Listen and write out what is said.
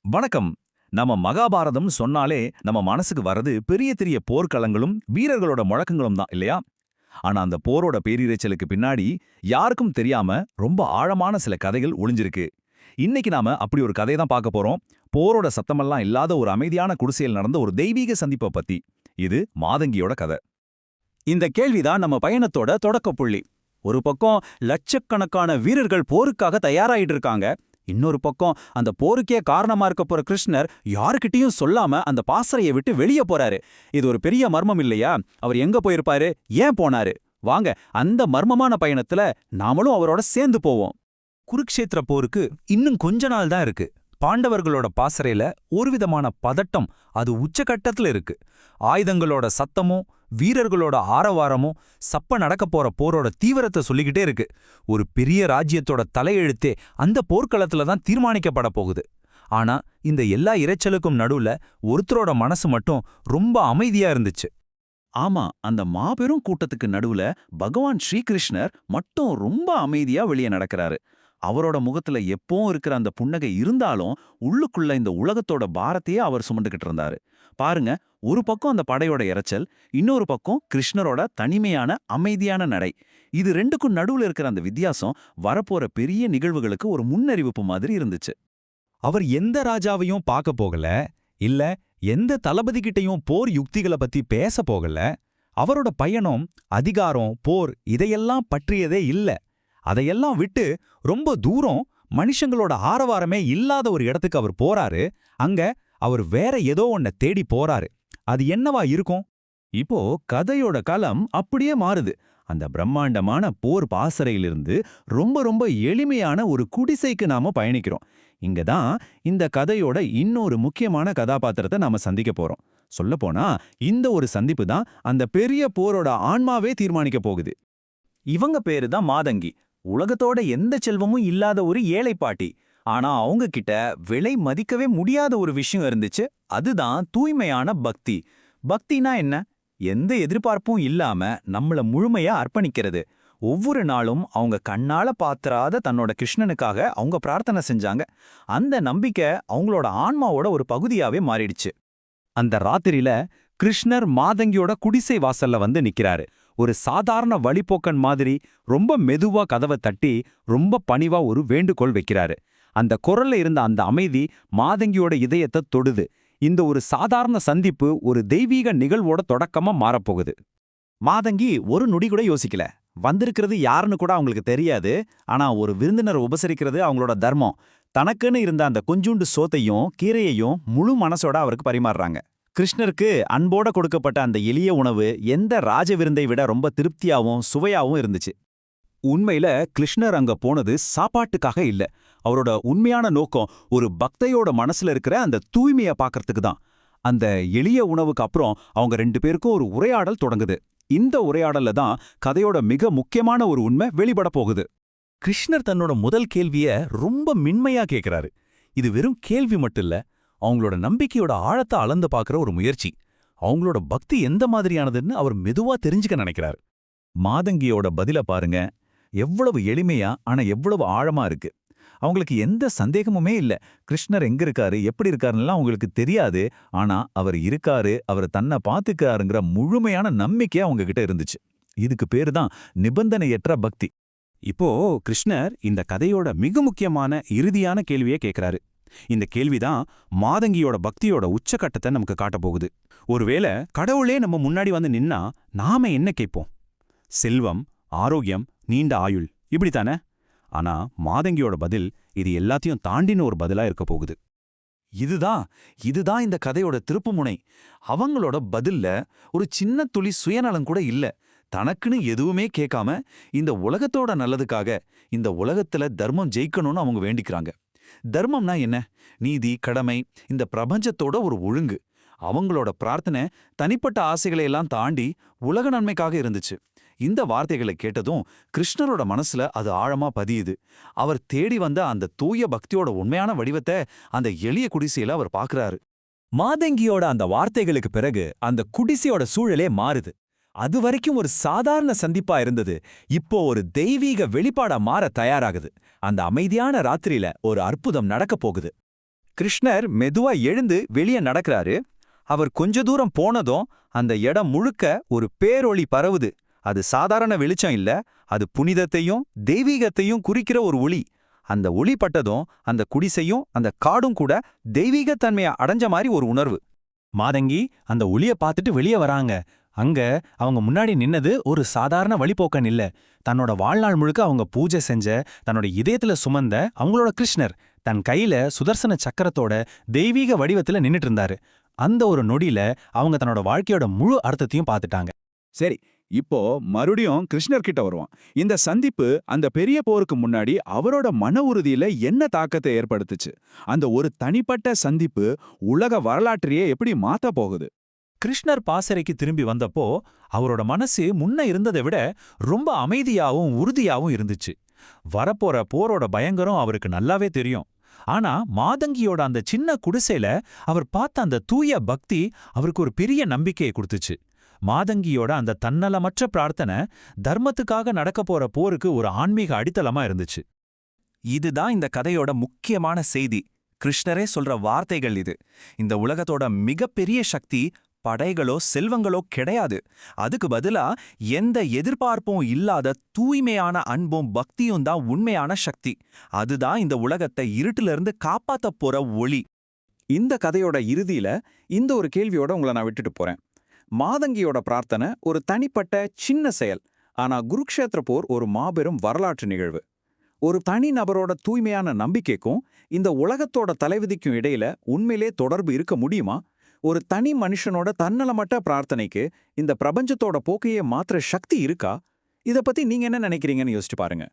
வணக்கம். நம்ம மகாபாரதம் சொன்னாலே நம்ம மனசுக்கு வர்றது பெரிய பெரிய போர்க்களங்களும் வீரர்களோட முழக்கங்களும் தான் இல்லையா? ஆனா அந்த போரோட பேரிரைச்சலுக்கு பின்னாடி யாருக்கும் தெரியாம ரொம்ப ஆழமான சில கதைகள் ஒளிஞ்சிருக்கு. இன்னைக்கு நாம அப்படி ஒரு கதையை தான் பார்க்க போறோம். போரோட சத்தமெல்லாம் இல்லாத ஒரு அமைதியான குடிசையில் நடந்த ஒரு தெய்வீக சந்திப்பை பத்தி. இது மாதங்கியோட கதை. இந்த கேள்விதான் நம்ம பயணத்தோட தொடக்கப்புள்ளி. ஒரு பக்கம் லட்சக்கணக்கான வீரர்கள் போருக்காக தயாராயிட்டு இருக்காங்க. இன்னொரு பக்கம் அந்த போருக்கே காரணமா இருக்க போற கிருஷ்ணர் யாருக்கிட்டையும் சொல்லாம அந்த பாசறையை விட்டு வெளியே போறாரு. இது ஒரு பெரிய மர்மம் இல்லையா? அவர் எங்க போயிருப்பாரு, ஏன் போனாரு? வாங்க அந்த மர்மமான பயணத்துல நாமளும் அவரோட சேர்ந்து போவோம். குருக்ஷேத்திர போருக்கு இன்னும் கொஞ்ச நாள் தான் இருக்கு. பாண்டவர்களோட பாசறையில ஒரு விதமான பதட்டம் அது உச்சகட்டத்துல இருக்கு. ஆயுதங்களோட சத்தமும் வீரர்களோட ஆரவாரமும் சப்ப நடக்க போற போரோட தீவிரத்தை சொல்லிக்கிட்டே இருக்கு. ஒரு பெரிய ராஜ்யத்தோட தலையெழுத்தே அந்த போர்க்களத்துல தான் தீர்மானிக்கப்பட போகுது. ஆனா இந்த எல்லா இரைச்சலுக்கும் நடுவுல ஒருத்தரோட மனசு மட்டும் ரொம்ப அமைதியா இருந்துச்சு. ஆமா, அந்த மாபெரும் கூட்டத்துக்கு நடுவுல பகவான் ஸ்ரீகிருஷ்ணர் மட்டும் ரொம்ப அமைதியா வெளியே நடக்கிறாரு. அவரோட முகத்துல எப்பவும் இருக்கிற அந்த புன்னகை இருந்தாலும் உள்ளுக்குள்ள இந்த உலகத்தோட பாரத்தையே அவர் சுமந்துகிட்டு இருந்தாரு. பாருங்க, ஒரு பக்கம் அந்த படையோட இரைச்சல், இன்னொரு பக்கம் கிருஷ்ணரோட தனிமையான அமைதியான நடை. இது ரெண்டுக்கும் நடுவுல இருக்கிற அந்த வித்தியாசம் வரப்போற பெரிய நிகழ்வுகளுக்கு ஒரு முன்னறிவிப்பு மாதிரி இருந்துச்சு. அவர் எந்த ராஜாவையும் பார்க்க போகல, இல்ல எந்த தளபதிகிட்டையும் போர் யுக்திகளை பத்தி பேச போகல. அவரோட பயணம் அதிகாரம், போர் இதையெல்லாம் பற்றியதே இல்ல. அதையெல்லாம் விட்டு ரொம்ப தூரம் மனுஷங்களோட ஆரவாரமே இல்லாத ஒரு இடத்துக்கு அவர் போறாரு. அங்க அவர் வேற ஏதோ ஒன்ன தேடி போறாரு. அது என்னவா இருக்கும்? இப்போ கதையோட களம் அப்படியே மாறுது. அந்த பிரம்மாண்டமான போர் பாசறையிலிருந்து ரொம்ப ரொம்ப எளிமையான ஒரு குடிசைக்கு நாம பயணிக்கிறோம். இங்க தான் இந்த கதையோட இன்னொரு முக்கியமான கதாபாத்திரத்தை நாம சந்திக்க போறோம். சொல்லப்போனா இந்த ஒரு சந்திப்பு தான் அந்த பெரிய போரோட ஆன்மாவே தீர்மானிக்க போகுது. இவங்க பேரு தான் மாதங்கி. உலகத்தோட எந்த செல்வமும் இல்லாத ஒரு ஏழை பாட்டி. ஆனா அவங்க கிட்ட விலை மதிக்கவே முடியாத ஒரு விஷயம் இருந்துச்சு. அதுதான் தூய்மையான பக்தி. பக்தினா என்ன? எந்த எதிர்பார்ப்பும் இல்லாம நம்மள முழுமையா அர்ப்பணிக்கிறது. ஒவ்வொரு நாளும் அவங்க கண்ணால பாத்திராத தன்னோட கிருஷ்ணனுக்காக அவங்க பிரார்த்தனை செஞ்சாங்க. அந்த நம்பிக்கை அவங்களோட ஆன்மாவோட ஒரு பகுதியாவே மாறிடுச்சு. அந்த ராத்திரியில கிருஷ்ணர் மாதங்கியோட குடிசை வாசல்ல வந்து நிக்கிறாரு. ஒரு சாதாரண வழிப்போக்கன் மாதிரி ரொம்ப மெதுவா கதவை தட்டி ரொம்ப பணிவா ஒரு வேண்டுகோள் வைக்கிறாரு. அந்த குரல்ல இருந்த அந்த அமைதி மாதங்கியோட இதயத்தை தொடுது. இந்த ஒரு சாதாரண சந்திப்பு ஒரு தெய்வீக நிகழ்வோட தொடக்கமா மாறப்போகுது. மாதங்கி ஒரு நொடி கூட யோசிக்கல. வந்திருக்கிறது யாருன்னு கூட அவங்களுக்கு தெரியாது. ஆனா ஒரு விருந்தினர் உபசரிக்கிறது அவங்களோட தர்மம். தனக்குன்னு இருந்த அந்த கொஞ்சூண்டு சோத்தையும் கீரையையும் முழு மனசோட அவருக்கு பரிமாறுறாங்க. கிருஷ்ணருக்கு அன்போட கொடுக்கப்பட்ட அந்த எளிய உணவு எந்த ராஜ விருந்தை விட ரொம்ப திருப்தியாவும் சுவையாவும் இருந்துச்சு. உண்மையில கிருஷ்ணர் அங்க போனது சாப்பாட்டுக்காக இல்ல. அவரோட உண்மையான நோக்கம் ஒரு பக்தையோட மனசுல இருக்கிற அந்த தூய்மையை பார்க்கறதுக்கு தான். அந்த எளிய உணவுக்கு அப்புறம் அவங்க ரெண்டு பேருக்கும் ஒரு உரையாடல் தொடங்குது. இந்த உரையாடல்ல தான் கதையோட மிக முக்கியமான ஒரு உண்மை வெளிப்பட போகுது. கிருஷ்ணர் தன்னோட முதல் கேள்விய ரொம்ப மென்மையா கேட்கிறாரு. இது வெறும் கேள்வி மட்டும் இல்ல, அவங்களோட நம்பிக்கையோட ஆழத்தை அளந்து பார்க்குற ஒரு முயற்சி. அவங்களோட பக்தி எந்த மாதிரியானதுன்னு அவர் மெதுவா தெரிஞ்சுக்க நினைக்கிறார். மாதங்கியோட பதில பாருங்க, எவ்வளவு எளிமையா ஆனா எவ்வளவு ஆழமா இருக்கு. அவங்களுக்கு எந்த சந்தேகமுமே இல்ல. கிருஷ்ணர் எங்க இருக்காரு, எப்படி இருக்காருன்னெல்லாம் அவங்களுக்கு தெரியாது. ஆனா அவர் இருக்காரு, அவர் தன்னை பார்த்துக்கிறாருங்கிற முழுமையான நம்பிக்கை அவங்க கிட்ட இருந்துச்சு. இதுக்கு பேரு தான் நிபந்தனையற்ற பக்தி. இப்போ கிருஷ்ணர் இந்த கதையோட மிக முக்கியமான இறுதியான கேள்வியை கேட்கிறாரு. இந்த கேள்விதான் மாதங்கியோட பக்தியோட உச்சக்கட்டத்தை நமக்கு காட்டப் போகுது. ஒருவேளை கடவுளே நம்ம முன்னாடி வந்து நின்னா நாம என்ன கேட்போம்? செல்வம், ஆரோக்கியம், நீண்ட ஆயுள், இப்படித்தானே? ஆனா மாதங்கியோட பதில் இது எல்லாத்தையும் தாண்டின ஒரு பதிலா இருக்க போகுது. இதுதான் இந்த கதையோட திருப்புமுனை. அவங்களோட பதில்ல ஒரு சின்ன துளி சுயநலம் கூட இல்ல. தனக்குன்னு எதுவுமே கேட்காம இந்த உலகத்தோட நல்லதுக்காக, இந்த உலகத்துல தர்மம் ஜெயிக்கணும்னு அவங்க வேண்டிக்கிறாங்க. தர்மம்னா என்ன? நீதி, கடமை, இந்த பிரபஞ்சத்தோட ஒரு ஒழுங்கு. அவங்களோட பிரார்த்தனை தனிப்பட்ட ஆசைகளை எல்லாம் தாண்டி உலக நன்மைக்காக இருந்துச்சு. இந்த வார்த்தைகளை கேட்டதும் கிருஷ்ணரோட மனசுல அது ஆழமா பதியுது. அவர் தேடி வந்த அந்த தூய பக்தியோட உண்மையான வடிவத்தை அந்த எளிய குடிசையில அவர் பார்க்கறாரு. மாதங்கியோட அந்த வார்த்தைகளுக்கு பிறகு அந்த குடிசையோட சூழலே மாறுது. அது வரைக்கும் ஒரு சாதாரண சந்திப்பா இருந்தது, இப்போ ஒரு தெய்வீக வெளிப்பாடா மாற தயாராகுது. அந்த அமைதியான ராத்திரியில ஒரு அற்புதம் நடக்கப் போகுது. கிருஷ்ணர் மெதுவா எழுந்து வெளியே நடக்கிறாரு. அவர் கொஞ்ச தூரம் போனதும் அந்த இடம் முழுக்க ஒரு பேரொளி பரவுது. அது சாதாரண வெளிச்சம் இல்ல, அது புனிதத்தையும் தெய்வீகத்தையும் குறிக்கிற ஒரு ஒளி. அந்த ஒளி பட்டதும் அந்த குடிசையும் அந்த காடும் கூட தெய்வீகத்தன்மையை அடைஞ்ச மாதிரி ஒரு உணர்வு. மாதங்கி அந்த ஒளிய பார்த்துட்டு வெளியே வராங்க. அங்க அவங்க முன்னாடி நின்னது ஒரு சாதாரண வழிபோக்கன் இல்ல. தன்னோட வாழ்நாள் முழுக்க அவங்க பூஜை செஞ்ச, தன்னோட இதயத்துல சுமந்த அவங்களோட கிருஷ்ணர் தன் கையில சுதர்சன சக்கரத்தோட தெய்வீக வடிவத்துல நின்னுட்டு இருந்தாரு. அந்த ஒரு நொடியில அவங்க தன்னோட வாழ்க்கையோட முழு அர்த்தத்தையும் பார்த்துட்டாங்க. சரி, இப்போ மறுபடியும் கிருஷ்ணர் கிட்ட வருவான். இந்த சந்திப்பு அந்த பெரிய போருக்கு முன்னாடி அவரோட மன உறுதியில என்ன தாக்கத்தை ஏற்படுத்துச்சு? அந்த ஒரு தனிப்பட்ட சந்திப்பு உலக வரலாற்றையே எப்படி மாத்த போகுது? கிருஷ்ணர் பாசறைக்கு திரும்பி வந்தப்போ அவரோட மனசு முன்ன இருந்ததை விட ரொம்ப அமைதியாவும் உறுதியாவும் இருந்துச்சு. வரப்போற போரோட பயங்கரம் அவருக்கு நல்லாவே தெரியும். ஆனா மாதங்கியோட அந்த சின்ன குடிசையில அவர் பார்த்த அந்த தூய பக்தி அவருக்கு ஒரு பெரிய நம்பிக்கையை கொடுத்துச்சு. மாதங்கியோட அந்த தன்னலமற்ற பிரார்த்தனை தர்மத்துக்காக நடக்க போற போருக்கு ஒரு ஆன்மீக அடித்தளமா இருந்துச்சு. இதுதான் இந்த கதையோட முக்கியமான செய்தி. கிருஷ்ணரே சொல்ற வார்த்தைகள் இது. இந்த உலகத்தோட மிகப்பெரிய சக்தி படைகளோ செல்வங்களோ கிடையாது. அதுக்கு பதிலா எந்த எதிர்பார்ப்பும் இல்லாத தூய்மையான அன்பும் பக்தியும் தான் உண்மையான சக்தி. அதுதான் இந்த உலகத்தை இருட்டிலிருந்து காப்பாத்த போற ஒளி. இந்த கதையோட இறுதியில இந்த ஒரு கேள்வியோட உங்களை நான் விட்டுட்டு போறேன். மாதங்கியோட பிரார்த்தனை ஒரு தனிப்பட்ட சின்ன செயல். ஆனா குருக்ஷேத்திர போர் ஒரு மாபெரும் வரலாற்று நிகழ்வு. ஒரு தனி நபரோட தூய்மையான நம்பிக்கைக்கும் இந்த உலகத்தோட தலைவிதிக்கும் இடையில உண்மையிலே தொடர்பு இருக்க முடியுமா? ஒரு தனி மனுஷனோட தன்னலமற்ற பிரார்த்தனைக்கு இந்த பிரபஞ்சத்தோட போக்கையே மாத்திர சக்தி இருக்கா? இத பத்தி நீங்க என்ன நினைக்கிறீங்கன்னு யோசிச்சு பாருங்க.